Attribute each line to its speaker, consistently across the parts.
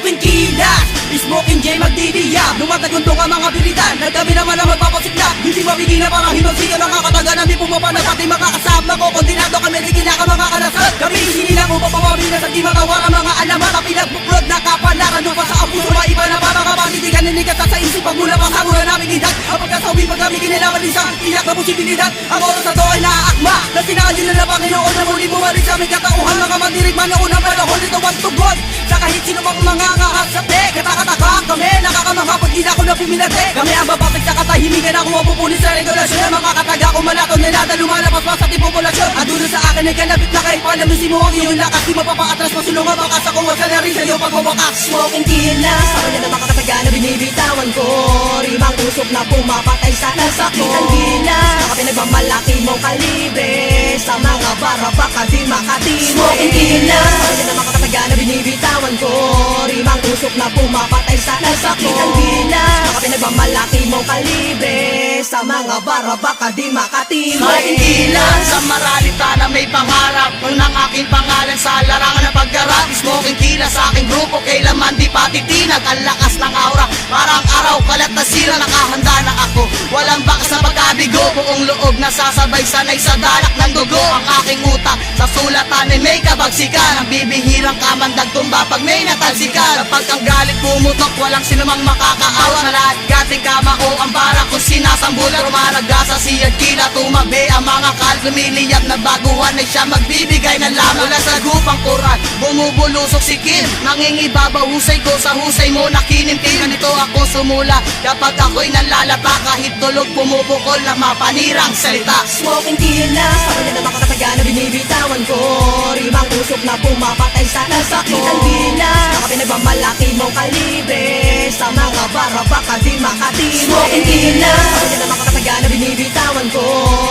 Speaker 1: Smoking kilas, smoking J magdidiyab. Lumataguntong ang mga biritan, at kami naman ang magpapasiklap. Hindi mabigil na parang himagsiya ng kakataga. Di pumapanag pati makakasama ko. Kondinado kami, sige na ka mga kalasad. Kami hinilang upang pamabilas at di matawar ang mga alamat. Ang pinagbuklod na kapalaran doon pa sa apuso. Maiba na para kapatitigan, ninigas sa isip. Pagmula pa sa mula namin idag. Ang pagkasawi pag kami kinalaman isang tiyak na posibilidad. Ang oras na to ay naaakma na sinakadil na Panginoon na muli bumalik sa aming katauhan. Mga mandirig man noon ang panahon nito ang tugon. Sa kahit sino pang mga kahasate. Katakataka kami, nakakamangha pag di na ako na pumilate. Kami ang babasag sa katahimikan. Ako ang pupunin sa regulasyon. Ang mga kataga ko malato nilada lumalabas pa sa ating populasyon. At dulo sa akin ay kalabit na kahit palamisin mo ang iyong lakas. Di mapapaatras masulungan bakas ako. Wag ka na rin sa iyong pagbabakas. Smoking kilas, sa kanya na makakataga na binibitawan ko. Rimang usok na pumapatay sa nasakitan gilas. Mga pinagmamalaki mong kalibre. Sa mga bara baka di makatimo. Smoking kilas, sa kanya na makakataga na binibitawan ko. Rimang usok na pumapatay sa nasakitan gilas. Mga pinagmamalaki mong kalibre. Sa mga bara baka di makatimo.
Speaker 2: Smoking kilas, sa maralita na may pangarap. Unang aking pangalan sa larangan ng paggarap. Smoking kilas sa aking grupo, kailaman di patitinag. Ang lakas ng aura, parang araw kalat na sira. Nakahanda na ako, walang bakas na pagkabigo. Buong loob na sasabay sanay sa dalak ng dugo. Ang aking utak sa sulatan ay may kabagsikan. Ang bibihirang kamandag tumba pag may natalsikan. Kapag ang galit pumutok, walang sinumang makakaawa. Sa lahat gating kama ko ang bara ko sinasambulan. Rumaragasa siyad kila tumabi ang mga kal. Lumiliyab na baguhan ay siya magbibigay ng lamang. Mula sa gupang kurat, bumubulusok si Kim. Nangingibabaw husay ko sa husay mo nakinimtim. Ganito ako sumula kapag ako'y nalalata. Kahit tulog pumupukol na mapanirang salita.
Speaker 1: Smoking kilas, sa kanya na makakataga na binibitawan ko. Rimang usok na pumapatay sa nasakitan gilas. Mga pinagmamalaki mong kalibre. Sa mga bara baka di makatimo. Smoking kilas, sa kanya na makakataga na binibitawan ko.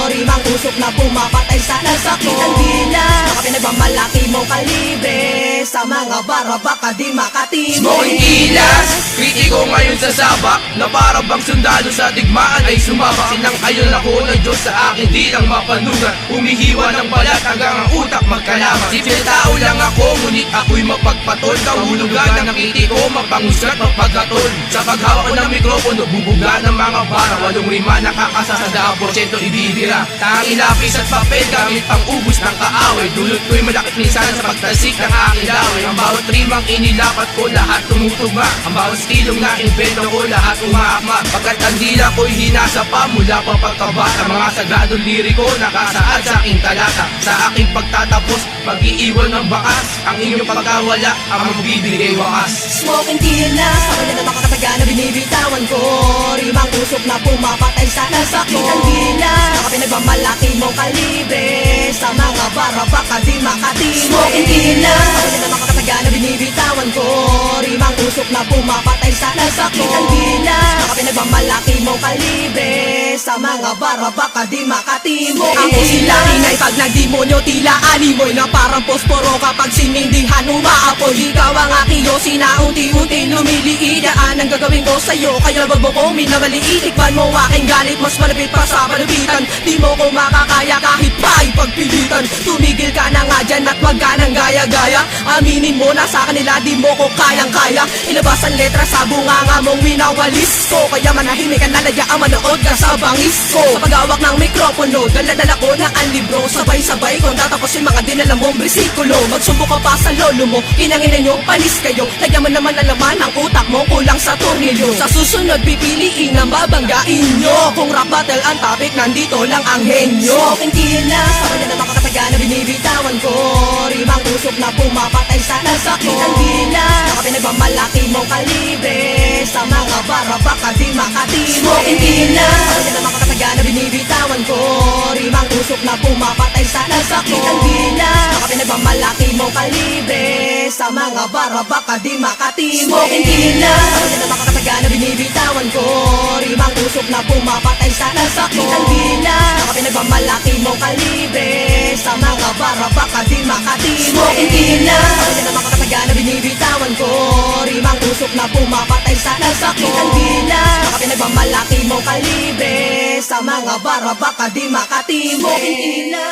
Speaker 1: Rimang usok na pumapatay sa nasakitan gilas. Mga pinagmamalaki mong kalibre. Sa mga bara baka di makatimo.
Speaker 3: Smoking kilas, kritiko ngayon sa sabak. Na para bang sundalo sa digmaan ay sumabak. Sinang-ayon ako ng Diyos sa akin di lang mapanunan. Humihiwa ng balat hanggang ang utak magkalaman. Simple tao lang ako, ngunit ako'y mapagpatol. Kahulugan ng kiti ko, mapangusgat, mapagkatol. Sa paghawak ko ng mikropono, bubuga ng mga bara. Walong rima nakakasasada ang porsyento ibibira. Tanging lapis at papel gamit pang ubus ng kaaway. Dulot ko'y malakit minsan sa pagtasik ng aking laway. Ang bawat rimang inilapat ko, lahat tumutugma. Ang bawat stilong na invento ko, lahat umaakma. Pagkat ang dila ko'y hinasa pa mula pa pagkabata. Mga sagradong liriko nakasaad sa aking talata. Sa aking pagtatapos, pag-iiwan ng bakas. Ang inyong pagkawala ang magbibigay wakas.
Speaker 1: Smoking kilas, sa kanya na makakataga na binibitawan ko. Rimang usok na pumapatay sa nasakitan gilas. Mga pinagmamalaki mong kalibre. Sa mga bara baka di makatimo. Smoking kilas, sa kanya na makakataga na binibitawan ko. Rimang usok na pumapatay sa nasakitan gilas. Mga pinagmamalaki mong kalibre. Sa mga bara baka di makatimo. Ako sila hinay pag nagdemonyo, tila animoy na parang posporo. Kapag sinindihan umaapoy, ikaw ang aking yosi na unti-unti lumiliit. Yan ang gagawin ko sa'yo, kaya wag mo ko minamaliit. Tikman mo aking galit, mas malapit pa sa palupitan. Di mo ko makakaya kahit pa ipagpilitan. Tumigil ka na nga dyan at wag ka nang gaya-gaya. Aminin mo na sa kanila di mo ko kayang-kaya. Ilabas ang letra sa bunganga mong winawalis ko. Kaya manahimik ka na layaan, manood ka sa bangis ko. Sa paghawak ng mikropono, dala-dala ko na ang libro. Sabay-sabay kung tatapusin mga dinala mong bersikulo. Magsumbo ka pa sa lolo mo, kinangin nyo, panis kayo. Lagyan mo naman ang laman ng utak mo, kulang sa tornilyo. Sa susunod pipiliin ang babanggain nyo. Kung rap battle ang topic, nandito lang ang henyo. Smoking kilas, sa kanya na makakataga na binibitawan ko. Rimang usok na pumapatay sa nasakitan gilas. Mga pinagmamalaki mong kalibre. Sa mga bara baka di makatimo. Smoking kilas, sa kanya na makakataga na binibitawan ko. Rimang usok na pumapatay sa nasakitan gilas. Mga pinagmamalaki mong kalibre. Sa mga bara baka di makatimo. Smoking kilas, sa kanya na makakataga na binibitawan ko. Rimang usok na pumapatay sa nasakitan gilas. Mga pinagmamalaki mong kalibre. Sa mga bara baka di makatimo. Smoking kilas, sa kanya na makakataga na binibitawan ko. Rimang usok na pumapatay sa nasakitan gilas. Mga pinagmamalaki mong kalibre. Sa mga bara baka di makatimo. Smoking kilas.